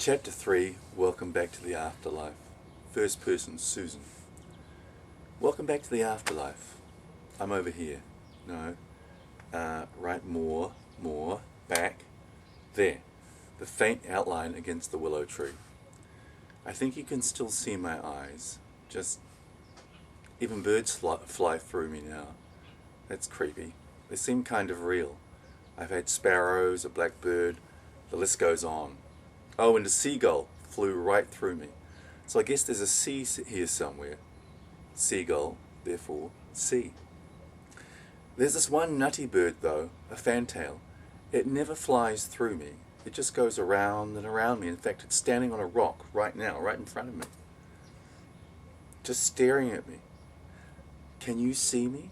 Chapter 3, Welcome Back to the Afterlife. First person, Susan. Welcome back to the afterlife. I'm over here. No. Right, more, back. There. The faint outline against the willow tree. I think you can still see my eyes. Even birds fly through me now. That's creepy. They seem kind of real. I've had sparrows, a blackbird, the list goes on. Oh, and a seagull flew right through me. So I guess there's a sea here somewhere. Seagull, therefore, sea. There's this one nutty bird, though, a fantail. It never flies through me. It just goes around and around me. In fact, it's standing on a rock right now, right in front of me. Just staring at me. Can you see me?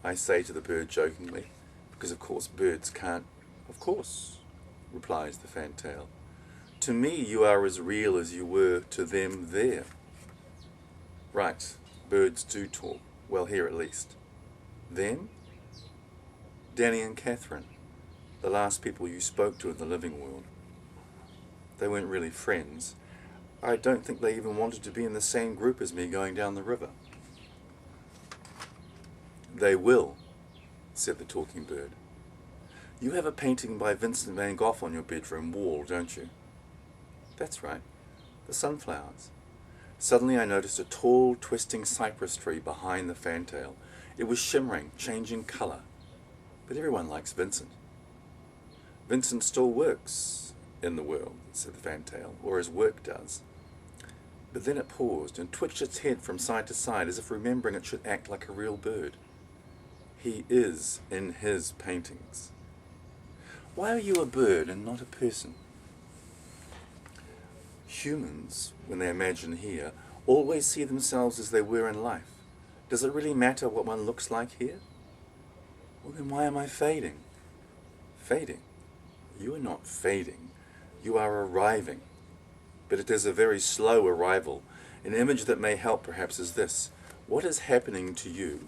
I say to the bird jokingly, because of course birds can't. Of course, replies the fantail. To me you are as real as you were to them there. Right, birds do talk. Well, here at least. Them? Danny and Catherine, the last people you spoke to in the living world. They weren't really friends. I don't think they even wanted to be in the same group as me going down the river. They will, said the talking bird. You have a painting by Vincent van Gogh on your bedroom wall, don't you? That's right, the sunflowers. Suddenly I noticed a tall, twisting cypress tree behind the fantail. It was shimmering, changing colour. But everyone likes Vincent. Vincent still works in the world, said the fantail, or his work does. But then it paused and twitched its head from side to side as if remembering it should act like a real bird. He is in his paintings. Why are you a bird and not a person? Humans, when they imagine here, always see themselves as they were in life. Does it really matter what one looks like here? Well, then why am I fading? Fading? You are not fading. You are arriving. But it is a very slow arrival. An image that may help perhaps is this. What is happening to you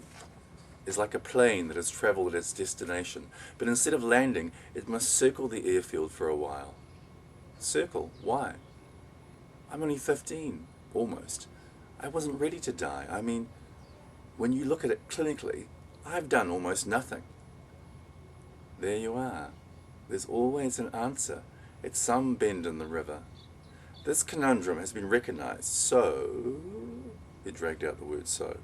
is like a plane that has travelled its destination, but instead of landing, it must circle the airfield for a while. Circle? Why? I'm only 15, almost. I wasn't ready to die. I mean, when you look at it clinically, I've done almost nothing. There you are. There's always an answer at some bend in the river. This conundrum has been recognized, so, he dragged out the word so,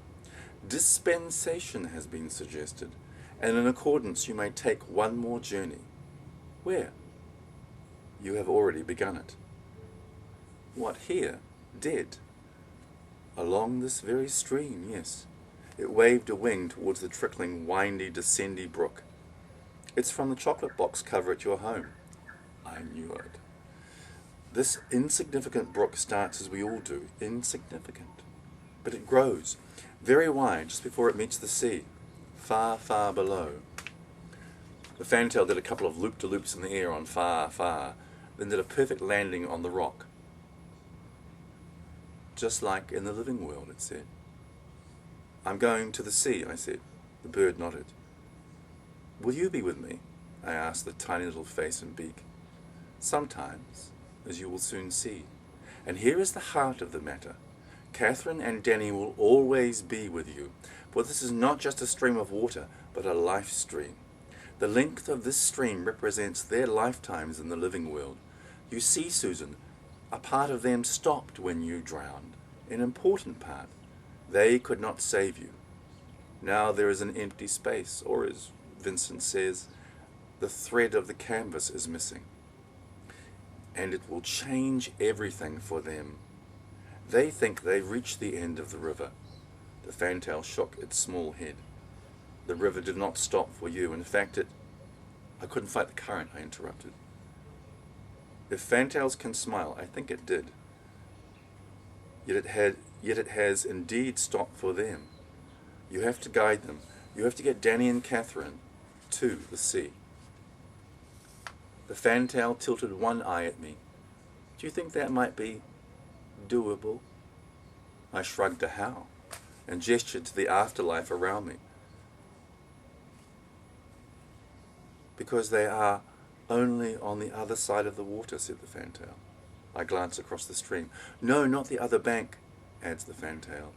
dispensation has been suggested, and in accordance you may take one more journey. Where? You have already begun it. What, here? Dead? Along this very stream, yes. It waved a wing towards the trickling, windy, descendy brook. It's from the chocolate box cover at your home. I knew it. This insignificant brook starts as we all do, insignificant. But it grows, very wide, just before it meets the sea, far, far below. The fantail did a couple of loop-de-loops in the air on far, far, then did a perfect landing on the rock. Just like in the living world, it said. I'm going to the sea, I said. The bird nodded. Will you be with me? I asked the tiny little face and beak. Sometimes, as you will soon see. And here is the heart of the matter. Catherine and Danny will always be with you, for this is not just a stream of water, but a life stream. The length of this stream represents their lifetimes in the living world. You see, Susan, a part of them stopped when you drowned, an important part. They could not save you. Now there is an empty space, or as Vincent says, the thread of the canvas is missing. And it will change everything for them. They think they've reached the end of the river. The fantail shook its small head. The river did not stop for you. In fact, I couldn't fight the current, I interrupted. If fantails can smile, I think it did. Yet it has indeed stopped for them. You have to guide them. You have to get Danny and Catherine to the sea. The fantail tilted one eye at me. Do you think that might be doable? I shrugged a how and gestured to the afterlife around me. Because they are only on the other side of the water, said the fantail. I glance across the stream. No, not the other bank, adds the fantail.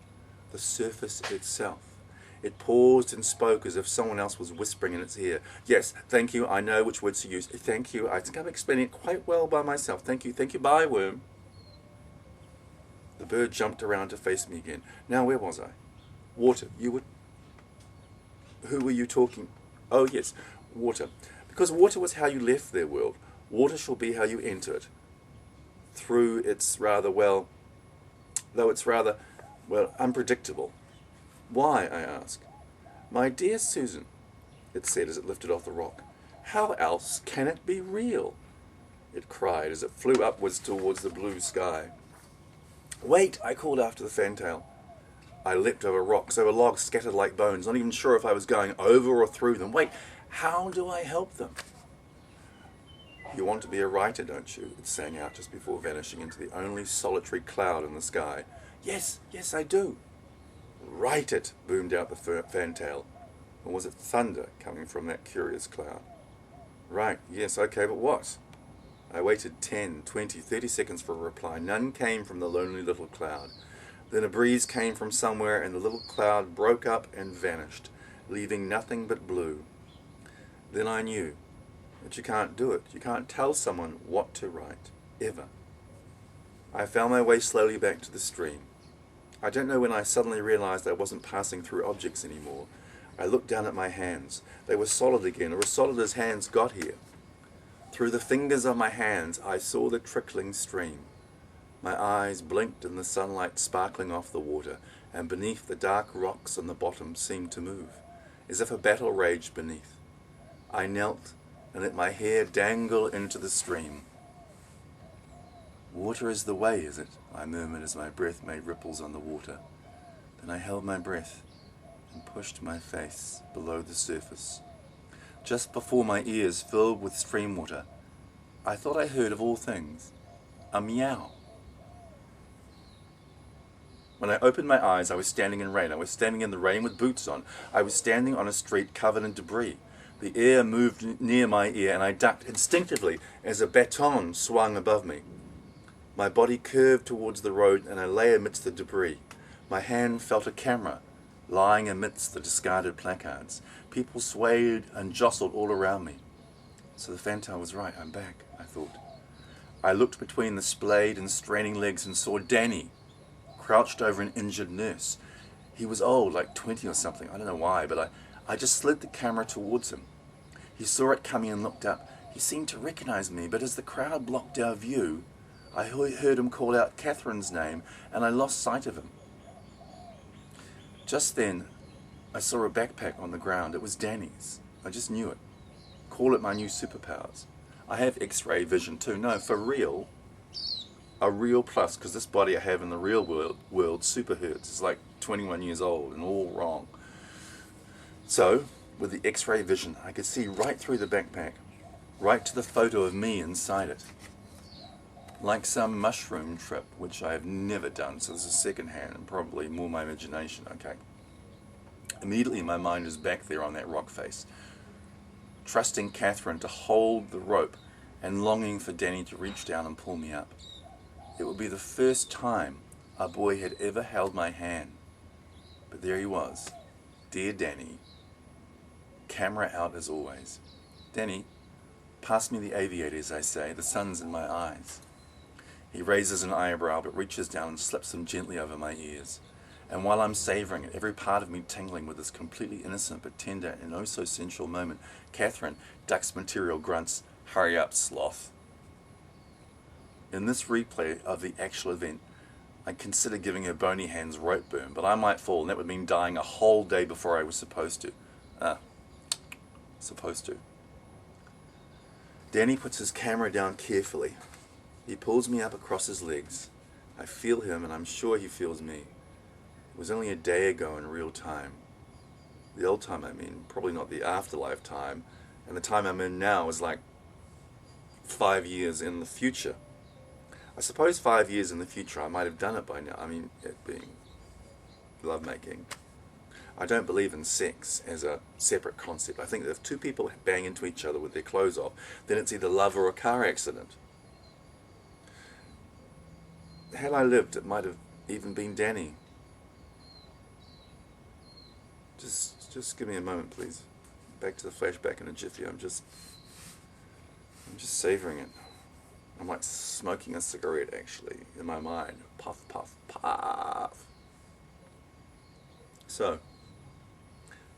The surface itself. It paused and spoke as if someone else was whispering in its ear. Yes, thank you, I know which words to use. Thank you, I think I'm explaining it quite well by myself. Thank you, bye, worm. The bird jumped around to face me again. Now, where was I? Water, you would... Who were you talking? Oh, yes, water. Because water was how you left their world. Water shall be how you enter it. Through its rather, well, unpredictable. Why, I ask. My dear Susan, it said as it lifted off the rock, how else can it be real? It cried as it flew upwards towards the blue sky. Wait, I called after the fantail. I leapt over rocks, over logs scattered like bones, not even sure if I was going over or through them. Wait, how do I help them? You want to be a writer, don't you? It sang out just before vanishing into the only solitary cloud in the sky. Yes, I do. Write it, boomed out the fantail. Or was it thunder coming from that curious cloud? Right, yes, okay, but what? I waited 10, 20, 30 seconds for a reply. None came from the lonely little cloud. Then a breeze came from somewhere and the little cloud broke up and vanished, leaving nothing but blue. Then I knew that you can't do it. You can't tell someone what to write, ever. I found my way slowly back to the stream. I don't know when I suddenly realized I wasn't passing through objects anymore. I looked down at my hands. They were solid again, or as solid as hands got here. Through the fingers of my hands, I saw the trickling stream. My eyes blinked in the sunlight sparkling off the water, and beneath the dark rocks on the bottom seemed to move, as if a battle raged beneath. I knelt and let my hair dangle into the stream. Water is the way, is it? I murmured as my breath made ripples on the water. Then I held my breath and pushed my face below the surface. Just before my ears filled with stream water, I thought I heard, of all things, a meow. When I opened my eyes, I was standing in rain. I was standing in the rain with boots on. I was standing on a street covered in debris. The air moved near my ear, and I ducked instinctively as a baton swung above me. My body curved towards the road, and I lay amidst the debris. My hand felt a camera, lying amidst the discarded placards. People swayed and jostled all around me. So the fantail was right, I'm back, I thought. I looked between the splayed and straining legs and saw Danny, crouched over an injured nurse. He was old, like 20 or something, I don't know why, but I just slid the camera towards him. He saw it coming and looked up. He seemed to recognize me, but as the crowd blocked our view, I heard him call out Catherine's name, and I lost sight of him. Just then, I saw a backpack on the ground. It was Danny's. I just knew it. Call it my new superpowers. I have X-ray vision too. No, for real, a real plus, because this body I have in the real world super hurts. It's like 21 years old and all wrong. So, with the X-ray vision, I could see right through the backpack, right to the photo of me inside it. Like some mushroom trip, which I have never done, so this is secondhand and probably more my imagination, okay. Immediately my mind is back there on that rock face, trusting Catherine to hold the rope and longing for Danny to reach down and pull me up. It would be the first time a boy had ever held my hand. But there he was, dear Danny, camera out as always. Danny, pass me the aviators, I say, the sun's in my eyes. He raises an eyebrow but reaches down and slips them gently over my ears. And while I'm savouring it, every part of me tingling with this completely innocent but tender and oh so sensual moment, Catherine ducks material grunts, hurry up, sloth. In this replay of the actual event, I consider giving her bony hands rope burn, but I might fall, and that would mean dying a whole day before I was supposed to. Supposed to. Danny puts his camera down carefully. He pulls me up across his legs. I feel him, and I'm sure he feels me. It was only a day ago in real time. The old time, I mean, probably not the afterlife time. And the time I'm in now is like 5 years in the future. I suppose 5 years in the future I might have done it by now. I mean, it being lovemaking. I don't believe in sex as a separate concept. I think that if two people bang into each other with their clothes off, then it's either love or a car accident. had I lived, it might have even been Danny. Just give me a moment, please. Back to the flashback in a jiffy. I'm just savouring it. I'm like smoking a cigarette, actually, in my mind. Puff, puff, puff. So,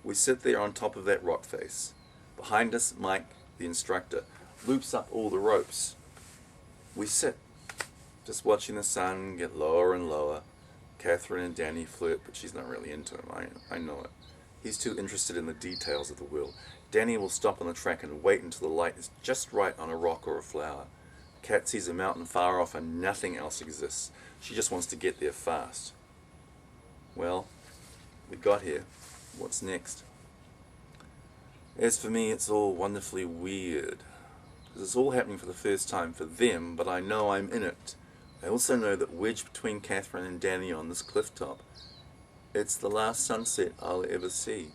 we sit there on top of that rock face. Behind us, Mike, the instructor, loops up all the ropes. We sit, just watching the sun get lower and lower. Catherine and Danny flirt, but she's not really into him. I know it. He's too interested in the details of the wheel. Danny will stop on the track and wait until the light is just right on a rock or a flower. Cat sees a mountain far off and nothing else exists. She just wants to get there fast. Well, we got here. What's next? As for me, it's all wonderfully weird. Because it's all happening for the first time for them, but I know I'm in it. I also know that wedged between Catherine and Danny on this cliff top, it's the last sunset I'll ever see,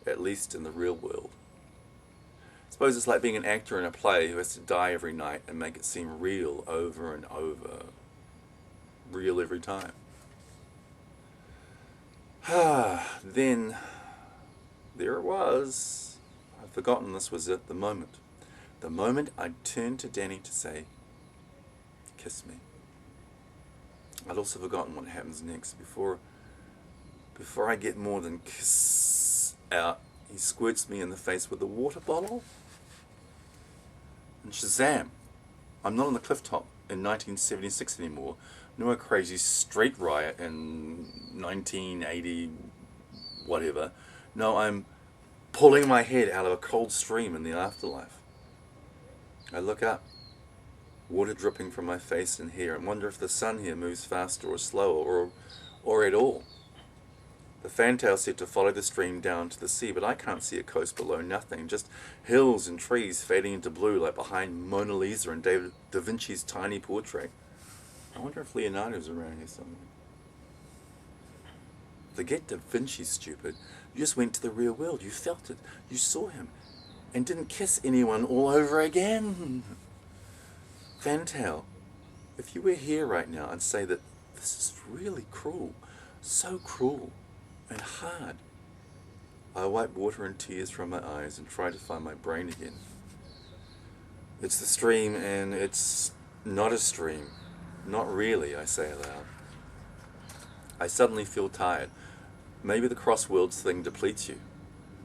at least in the real world. I suppose it's like being an actor in a play who has to die every night and make it seem real over and over. Real every time. Then, there it was. I'd forgotten this was it, the moment. The moment I turned to Danny to say, kiss me. I'd also forgotten what happens next. Before I get more than kiss out, he squirts me in the face with a water bottle. And Shazam! I'm not on the cliff top in 1976 anymore, nor a crazy street riot in 1980 whatever. No, I'm pulling my head out of a cold stream in the afterlife. I look up, water dripping from my face and hair, and wonder if the sun here moves faster or slower, or at all. The fantail said to follow the stream down to the sea, but I can't see a coast below, nothing, just hills and trees fading into blue like behind Mona Lisa and Da Vinci's tiny portrait. I wonder if Leonardo's around here somewhere. Forget Da Vinci, stupid. You just went to the real world. You felt it. You saw him. And didn't kiss anyone all over again. Fantail, if you were here right now, I'd say that this is really cruel. So cruel. And hard. I wipe water and tears from my eyes and try to find my brain again. It's the stream, and it's not a stream. Not really, I say aloud. I suddenly feel tired. Maybe the cross-worlds thing depletes you.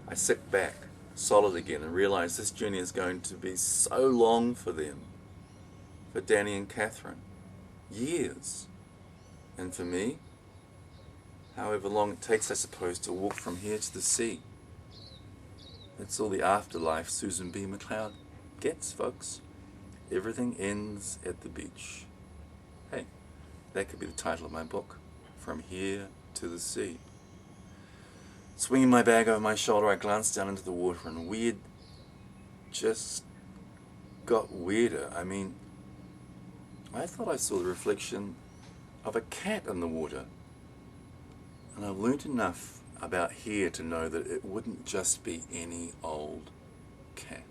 I sit back, solid again, and realize this journey is going to be so long for them. For Danny and Catherine. Years. And for me, however long it takes, I suppose, to walk from here to the sea. That's all the afterlife Susan B. McLeod gets, folks. Everything ends at the beach. Hey, that could be the title of my book. From Here to the Sea. Swinging my bag over my shoulder, I glanced down into the water, and weird just got weirder. I mean, I thought I saw the reflection of a cat in the water. And I've learnt enough about here to know that it wouldn't just be any old cat.